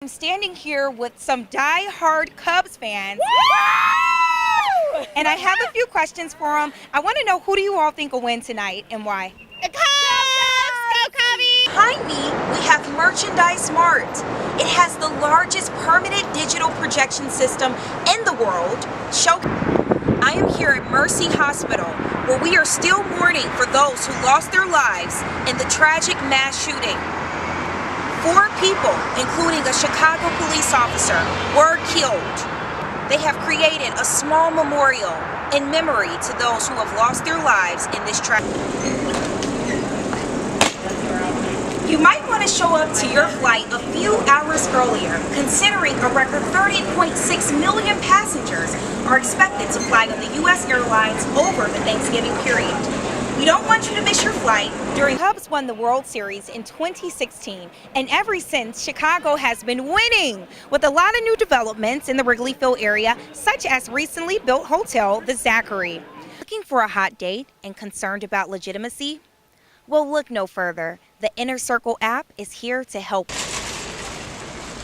I'm standing here with some die-hard Cubs fans. Woo! And I have a few questions for them. I want to know, who do you all think will win tonight and why? The Cubs! Go Cubbies! Behind me, we have Merchandise Mart. It has the largest permanent digital projection system in the world. I am here at Mercy Hospital, where we are still mourning for those who lost their lives in the tragic mass shooting. 4 people, including a Chicago police officer, were killed. They have created a small memorial in memory to those who have lost their lives in this tragedy. You might want to show up to your flight a few hours earlier, considering a record 30.6 million passengers are expected to fly on the U.S. airlines over the Thanksgiving period. We don't want you to miss your flight during. Cubs won the World Series in 2016, and ever since, Chicago has been winning with a lot of new developments in the Wrigley Field area, such as recently built hotel, the Zachary. Looking for a hot date and concerned about legitimacy? Well, look no further. The Inner Circle app is here to help.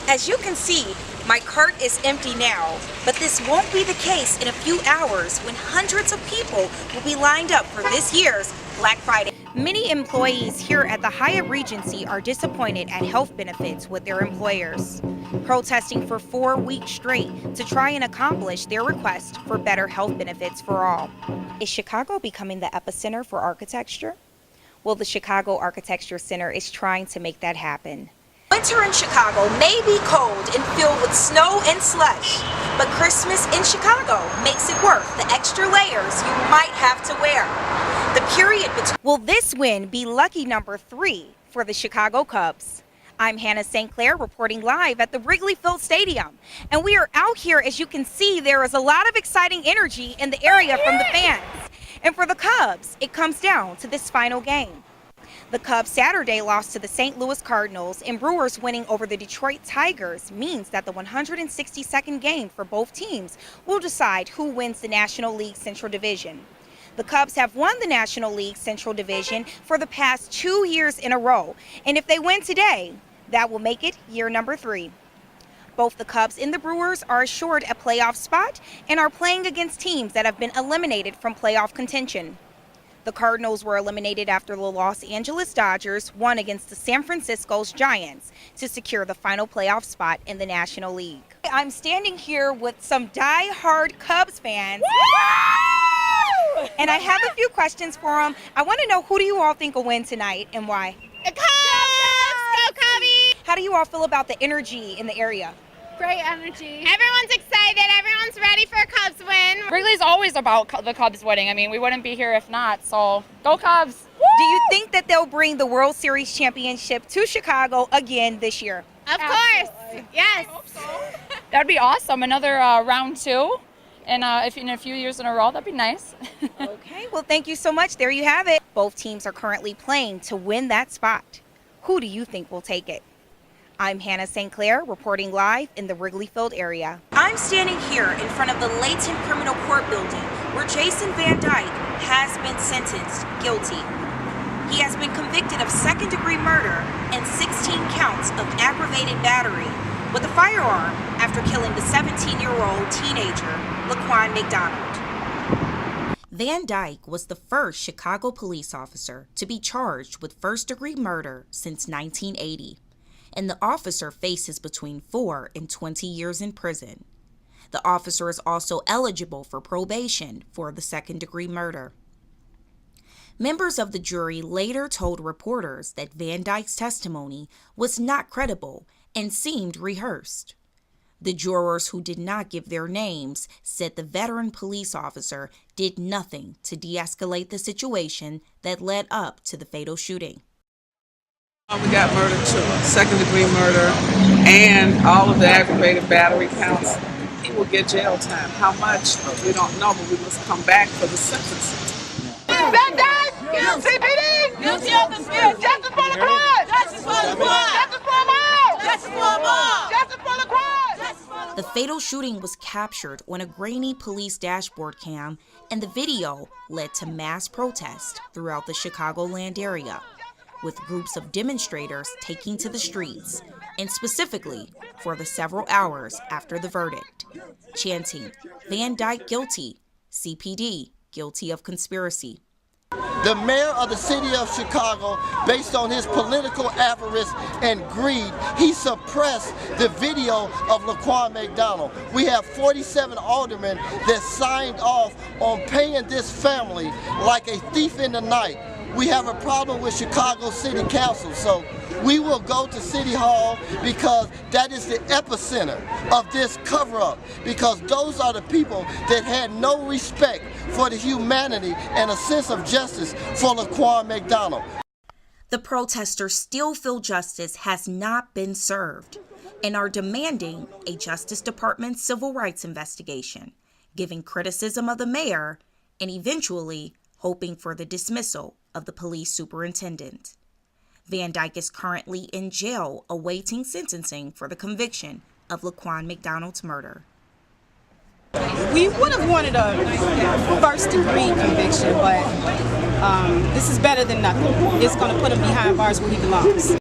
As you can see, my cart is empty now, but this won't be the case in a few hours when hundreds of people will be lined up for this year's Black Friday. Many employees here at the Hyatt Regency are disappointed at health benefits with their employers, protesting for 4 weeks straight to try and accomplish their request for better health benefits for all. Is Chicago becoming the epicenter for architecture? Well, the Chicago Architecture Center is trying to make that happen. Winter in Chicago may be cold and filled with snow and slush, but Christmas in Chicago makes it worth the extra layers you might have to wear. The period between. Will this win be lucky number 3 for the Chicago Cubs? I'm Hannah St. Clair reporting live at the Wrigley Field Stadium. And we are out here. As you can see, there is a lot of exciting energy in the area from the fans. And for the Cubs, it comes down to this final game. The Cubs Saturday loss to the St. Louis Cardinals, and Brewers winning over the Detroit Tigers means that the 162nd game for both teams will decide who wins the National League Central Division. The Cubs have won the National League Central Division for the past 2 years in a row, and if they win today, that will make it year number 3. Both the Cubs and the Brewers are assured a playoff spot and are playing against teams that have been eliminated from playoff contention. The Cardinals were eliminated after the Los Angeles Dodgers won against the San Francisco Giants to secure the final playoff spot in the National League. I'm standing here with some die-hard Cubs fans. Woo! And I have a few questions for them. I want to know, who do you all think will win tonight and why? The Cubs! Go Cubbies! How do you all feel about the energy in the area? Great energy. Everyone's excited. Everyone's ready for a Cubs win. Wrigley's always about the Cubs winning. I mean, we wouldn't be here if not. So, go Cubs. Do you think that they'll bring the World Series championship to Chicago again this year? Of course. Yes. That would be awesome. Another round 2. And if in a few years in a row, that'd be nice. Okay, well, thank you so much. There you have it. Both teams are currently playing to win that spot. Who do you think will take it? I'm Hannah St. Clair reporting live in the Wrigley Field area. I'm standing here in front of the Layton Criminal Court building where Jason Van Dyke has been sentenced guilty. He has been convicted of second-degree murder and 16 counts of aggravated battery with a firearm after killing the 17-year-old teenager, Laquan McDonald. Van Dyke was the first Chicago police officer to be charged with first-degree murder since 1980. And the officer faces between 4 and 20 years in prison. The officer is also eligible for probation for the second-degree murder. Members of the jury later told reporters that Van Dyke's testimony was not credible and seemed rehearsed. The jurors who did not give their names said the veteran police officer did nothing to de-escalate the situation that led up to the fatal shooting. We got murder too, second-degree murder, and all of the aggravated battery counts. He will get jail time. How much? We don't know, but we must come back for the sentencing. Van Dyke, guilty, PD, guilty of the spirit. Justice for the crime. Justice for the crime. Justice for them all. Justice for them all. Justice for the crime. The fatal shooting was captured on a grainy police dashboard cam, and the video led to mass protest throughout the Chicagoland area. with groups of demonstrators taking to the streets, and specifically for the several hours after the verdict, chanting, "Van Dyke guilty, CPD guilty of conspiracy." The mayor of the city of Chicago, based on his political avarice and greed, he suppressed the video of Laquan McDonald. We have 47 aldermen that signed off on paying this family like a thief in the night. We have a problem with Chicago City Council, so we will go to City Hall because that is the epicenter of this cover-up, because those are the people that had no respect for the humanity and a sense of justice for Laquan McDonald. The protesters still feel justice has not been served and are demanding a Justice Department civil rights investigation, giving criticism of the mayor, and eventually hoping for the dismissal of the police superintendent. Van Dyke is currently in jail awaiting sentencing for the conviction of Laquan McDonald's murder. We would have wanted a first-degree conviction, but this is better than nothing. It's going to put him behind bars where he belongs.